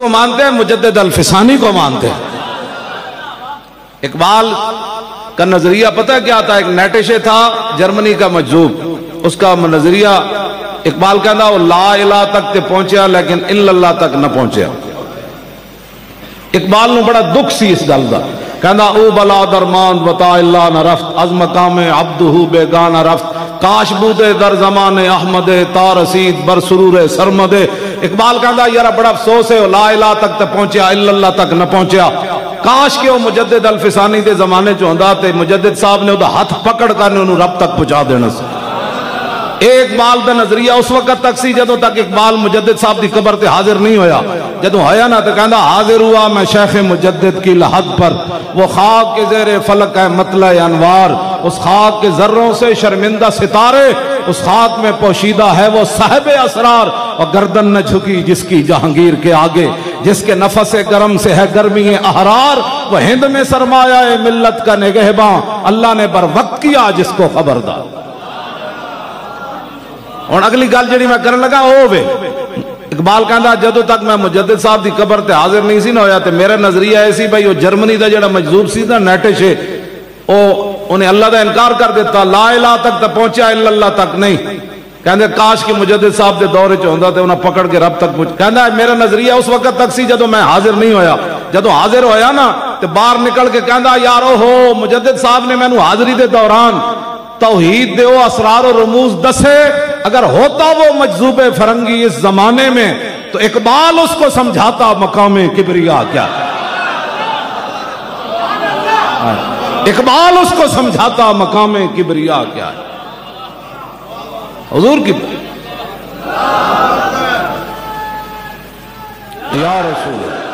کو مانتے ہیں، مجدد الفسانی کو مانتے ہیں۔ اقبال کا نظریہ پتہ کیا تھا؟ ایک نیٹشے تھا جرمنی کا مجذوب، اس کا نظریہ اقبال کہنا وہ لا الہ تک تے پہنچیا لیکن الا اللہ تک نہ پہنچیا۔ اقبال نو بڑا دکھ سی اس گل دا، کہنا او بلا درمان بتا اللہ نہ رفت، از مقام عبدہ بیگانہ رفت، کاش بودے در زمان احمد تا رسید بر سرور سرمد۔ اقبال کہنا یار بڑا افسوس ہے لا الہ تک تے پہنچیا الا اللہ تک نہ پہنچیا، کاش کہ وہ مجدد الفسانی دے زمانے چ ہوندا تے مجدد صاحب نے وہ ہاتھ پکڑ کر انہوں رب تک پہنچا دینا سی۔ اقبال دا نظریہ اس وقت تک سی جدوں تک اقبال مجدد صاحب دی قبر تے حاضر نہیں ہویا۔ جدوں ہویا نا تو کہندا حاضر ہوا میں شیخ مجدد کی لحد پر، وہ خاک کے زیر فلک ہے مطلع انوار، اس خاک کے ذروں سے شرمندہ ستارے، اس خاک میں پوشیدہ ہے وہ صاحب اسرار، اور گردن نہ جھکی جس کی جہانگیر کے آگے، جس کے نفس گرم سے ہے گرمی احرار، وہ ہند میں سرمایہ ملت کا نگہباں، اللہ نے بر وقت کیا جس کو خبردار۔ اور اگلی گل جڑی میں کرن لگا او وے، اقبال کہندا جدوں تک میں مجدد صاحب دی قبر تے حاضر نہیں سی نہ ہویا تے میرا نظریہ ایسی بھائی وہ جرمنی دا جڑا مجذوب سی نا نیٹشے، انہیں اللہ دا انکار کر دیتا، لا الہ تک تے پہنچا الا اللہ تک نہیں۔ کہندے کاش کہ مجدد صاحب دے دور وچ ہوندا تے انہاں پکڑ کے رب تک پہنچ۔ کہندا میرا نظریہ اس وقت تک سی جدوں میں حاضر نہیں ہویا، جدوں حاضر ہویا نا تے باہر نکل کے کہندا یار اوہو مجدد صاحب نے مینوں حاضری دے دوران توحید دے او اسرار و رموز دسے، اگر ہوتا وہ مجذوب فرنگی اس زمانے میں تو اقبال اس کو سمجھاتا مقام کبریا کیا، اقبال اس کو سمجھاتا مقام کبریا کیا ہے۔ حضور کی یا رسول اللہ